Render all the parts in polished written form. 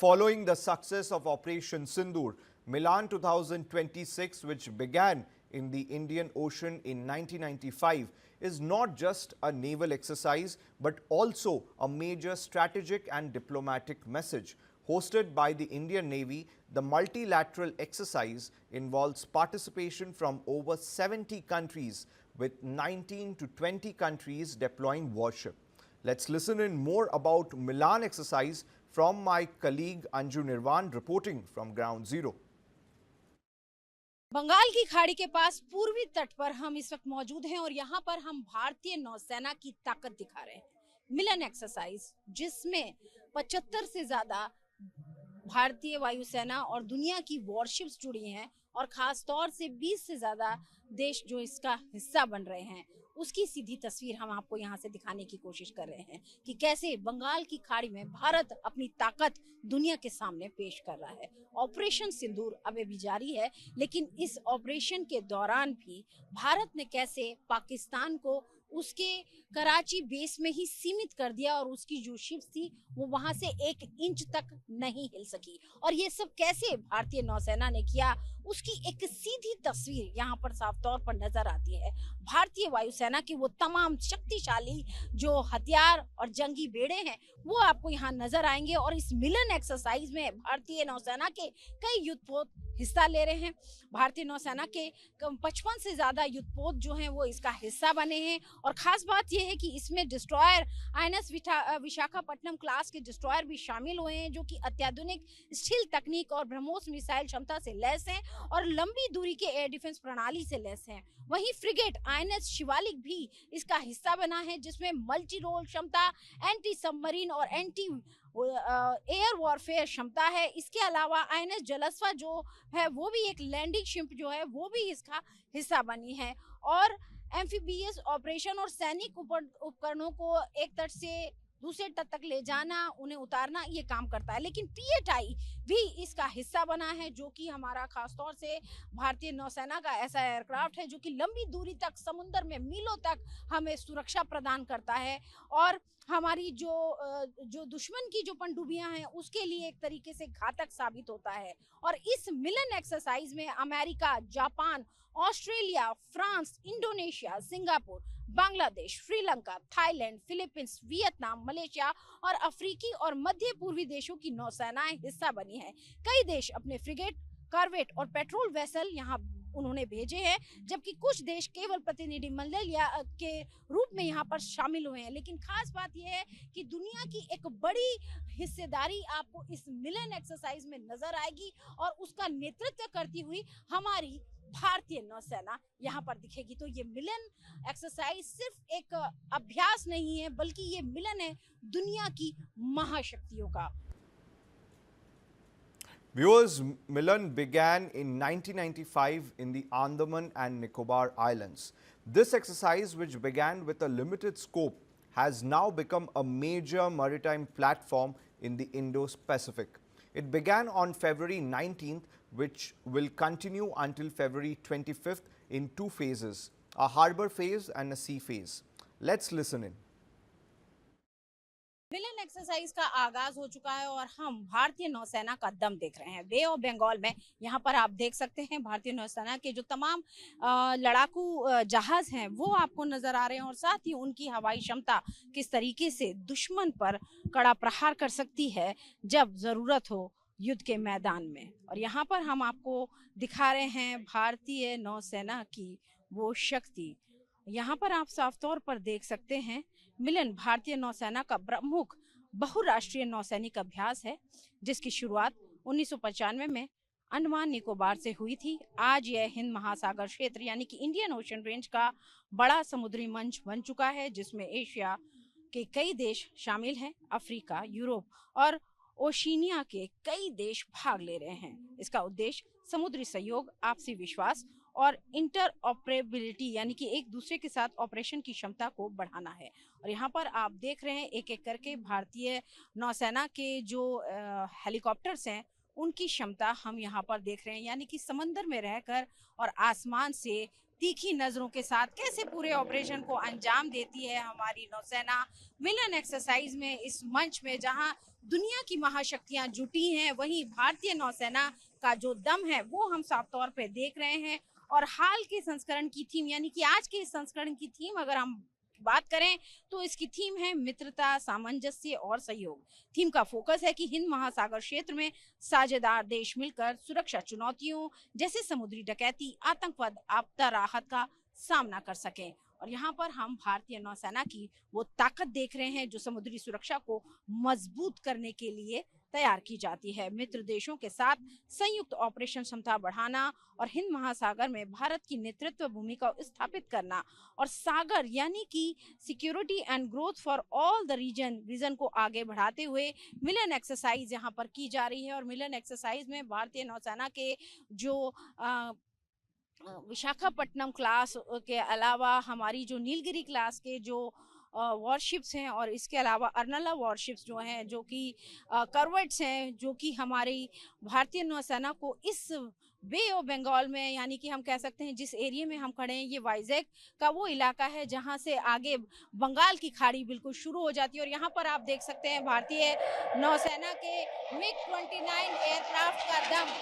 Following the success of Operation Sindoor, Milan 2026, which began in the Indian Ocean in 1995, is not just a naval exercise but also a major strategic and diplomatic message. Hosted by the Indian Navy, the multilateral exercise involves participation from over 70 countries, with 19 to 20 countries deploying warship. Let's listen in more about Milan exercise from my colleague Anju Nirvan reporting from Ground Zero. Bengal की खाड़ी के पास पूर्वी तट पर हम इस वक्त मौजूद हैं और यहाँ पर हम भारतीय नौसेना की ताकत दिखा रहे हैं। मिलन एक्सरसाइज, जिसमें 75 से ज्यादा भारतीय वायुसेना और दुनिया की वॉरशिप्स जुड़ी हैं और खास तौर से 20 से ज्यादा देश जो इसका हिस्सा बन रहे हैं, उसकी सीधी तस्वीर हम आपको यहाँ से दिखाने की कोशिश कर रहे हैं कि कैसे बंगाल की खाड़ी में भारत अपनी ताकत दुनिया के सामने पेश कर रहा है। ऑपरेशन सिंदूर अभी भी जारी है, लेकिन इस ऑपरेशन के दौरान भी भारत ने कैसे पाकिस्तान को उसके कराची बेस में ही सीमित कर दिया और उसकी जो शिप्स थी वो वहां से 1 इंच तक नहीं हिल सकी। और ये सब कैसे भारतीय नौसेना ने किया, उसकी एक सीधी तस्वीर यहाँ पर साफ तौर पर नजर आती है। भारतीय वायुसेना के वो तमाम शक्तिशाली जो हथियार और जंगी बेड़े हैं वो आपको यहाँ नजर आएंगे। और इस मिलन एक्सरसाइज में भारतीय नौसेना के कई युद्धपोत हिस्सा ले रहे हैं। भारतीय नौसेना के 55 से ज्यादा युद्धपोत जो हैं वो इसका हिस्सा बने हैं। और खास बात यह है कि इसमें डिस्ट्रॉयर INS विशाखापट्टनम क्लास के डिस्ट्रॉयर भी शामिल हुए हैं, जो कि अत्याधुनिक स्टील तकनीक और ब्रह्मोस मिसाइल क्षमता से लैस हैं और लंबी दूरी के एयर डिफेंस प्रणाली से लैस हैं। वहीं फ्रिगेट INS शिवालिक भी इसका हिस्सा बना है, जिसमें मल्टी रोल क्षमता, एंटी सबमरीन और एंटी एयर वॉरफेयर क्षमता है। इसके अलावा INS जलस्वा जो है वो भी एक लैंडिंग शिप जो है वो भी इसका हिस्सा बनी है। और एम्फीबियस ऑपरेशन और सैनिक उपकरणों को एक तट से दूसरे तट तक ले जाना, उन्हें उतारना, ये काम करता है। लेकिन PATI भी इसका हिस्सा बना है, जो कि हमारा खासतौर से भारतीय नौसेना का ऐसा एयरक्राफ्ट है जो कि लंबी दूरी तक समुद्र में मीलों तक हमें सुरक्षा प्रदान करता है और हमारी जो दुश्मन की जो पनडुब्बियां हैं उसके लिए एक तरीके से घातक साबित होता है। और इस मिलन एक्सरसाइज में America, Japan, Australia, France, Indonesia, Singapore, Bangladesh, Sri Lanka, Thailand, Philippines, Vietnam, Malaysia और अफ्रीकी और मध्य पूर्वी देशों की नौसेनाएं हिस्सा बनी हैं। कई देश अपने फ्रिगेट, कॉर्वेट और पेट्रोल वेसल यहाँ उन्होंने भेजे हैं, जबकि कुछ देश केवल प्रतिनिधिमंडल या के रूप में यहाँ पर शामिल हुए हैं। लेकिन खास बात यह है कि दुनिया की एक बड़ी हिस्सेदारी आपको इस मिलन एक्सरसाइज में नजर आएगी और उसका नेतृत्व करती हुई हमारी भारतीय नौसेना यहाँ पर दिखेगी। तो ये मिलन एक्सरसाइज सिर्फ एक अभ्यास नहीं है, बल्कि ये मिलन है दुनिया की महाशक्तियों का। Viewers, Milan began in 1995 in the Andaman and Nicobar Islands. This exercise, which began with a limited scope, has now become a major maritime platform in the Indo-Pacific. It began on February 19th, which will continue until February 25th in 2 phases, a harbour phase and a sea phase. Let's listen in. Milan exercise का आगाज हो चुका है और हम भारतीय नौसेना का दम देख रहे हैं। बे ऑफ बंगाल में यहाँ पर आप देख सकते हैं भारतीय नौसेना के जो तमाम लड़ाकू जहाज हैं वो आपको नजर आ रहे हैं और साथ ही उनकी हवाई क्षमता किस तरीके से दुश्मन पर कड़ा प्रहार कर सकती है जब जरूरत हो युद्ध के मैदान में। और यहाँ पर हम आपको दिखा रहे हैं भारतीय नौसेना की वो शक्ति। यहाँ पर आप साफ तौर पर देख सकते हैं मिलन भारतीय नौसेना का प्रमुख बहुराष्ट्रीय नौसैनिक अभ्यास है, जिसकी शुरुआत 1995 में अंडमान निकोबार से हुई थी। आज यह हिंद महासागर क्षेत्र यानी कि इंडियन ओशन रेंज का बड़ा समुद्री मंच बन चुका है, जिसमें एशिया के कई देश शामिल हैं, अफ्रीका, यूरोप और ओशिनिया के कई देश भाग ले रहे हैं। इसका उद्देश्य समुद्री सहयोग, आपसी विश्वास और इंटर ऑपरेबिलिटी यानी कि एक दूसरे के साथ ऑपरेशन की क्षमता को बढ़ाना है। और यहाँ पर आप देख रहे हैं एक एक करके भारतीय नौसेना के जो हेलीकॉप्टर्स हैं उनकी क्षमता हम यहाँ पर देख रहे हैं, यानी कि समंदर में रहकर और आसमान से तीखी नजरों के साथ कैसे पूरे ऑपरेशन को अंजाम देती है हमारी नौसेना। मिलन एक्सरसाइज में, इस मंच में जहां दुनिया की महाशक्तियां जुटी हैं, वहीं भारतीय नौसेना का जो दम है वो हम साफ तौर पे देख रहे हैं। और हाल के संस्करण की थीम, यानी कि आज के इस संस्करण की थीम अगर हम बात करें तो इसकी थीम है मित्रता, सामंजस्य और सहयोग। थीम का फोकस है कि हिंद महासागर क्षेत्र में साझेदार देश मिलकर सुरक्षा चुनौतियों जैसे समुद्री डकैती, आतंकवाद, आपदा राहत का सामना कर सकें। और यहाँ पर हम भारतीय नौसेना की वो ताकत देख रहे हैं जो समुद्री सुरक्षा को मजबूत करने के लिए तैयार की जाती है। मित्र देशों के साथ संयुक्त ऑपरेशन क्षमता बढ़ाना और हिंद महासागर में भारत की नेतृत्व भूमिका स्थापित करना और सागर यानी कि security and growth for all the region को आगे बढ़ाते हुए मिलन एक्सरसाइज यहाँ पर की जा रही है। और मिलन एक्सरसाइज में भारतीय नौसेना के जो विशाखापट्टनम क्लास के अलावा हमारी जो नीलगिरी क्लास के जो वॉरशिप्स हैं और इसके अलावा अर्नला वॉरशिप्स जो हैं, जो कि करवेट्स हैं, जो कि हमारी भारतीय नौसेना को इस बे ऑफ बंगाल में, यानी कि हम कह सकते हैं जिस एरिया में हम खड़े हैं ये वाइजैक का वो इलाका है जहां से आगे बंगाल की खाड़ी बिल्कुल शुरू हो जाती है। और यहाँ पर आप देख सकते हैं भारतीय नौसेना के MiG-29 एयरक्राफ्ट का दम।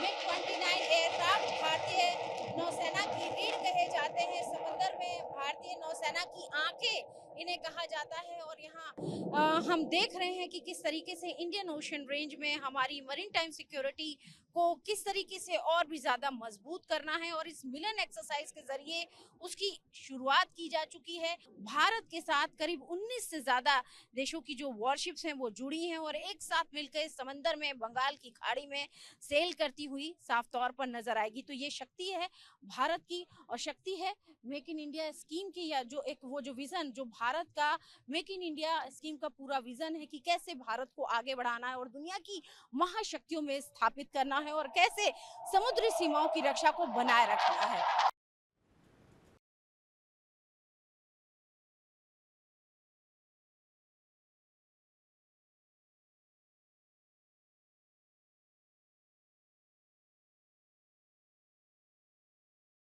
MiG-29 एयरक्राफ्ट भारतीय नौसेना की रीढ़ कहे जाते हैं। समंदर में भारतीय नौसेना की आंखें इन्हें कहा जाता है। और यहाँ हम देख रहे हैं कि किस तरीके से इंडियन ओशन रेंज में हमारी मरीन टाइम सिक्योरिटी को किस तरीके से और भी ज्यादा मजबूत करना है। और इस मिलन एक्सरसाइज के जरिए उसकी शुरुआत की जा चुकी है। भारत के साथ करीब 19 से ज्यादा देशों की जो वॉरशिप्स हैं वो जुड़ी हैं और एक साथ मिलकर समंदर में बंगाल की खाड़ी में सेल करती हुई साफ तौर पर नजर आएगी। तो ये शक्ति है भारत की और शक्ति है मेक इन इंडिया स्कीम की, या जो एक वो जो विजन जो भारत का मेक इन इंडिया स्कीम का पूरा विजन है कि कैसे भारत को आगे बढ़ाना है और दुनिया की महाशक्तियों में स्थापित करना है और कैसे समुद्री सीमाओं की रक्षा को बनाए रखना है।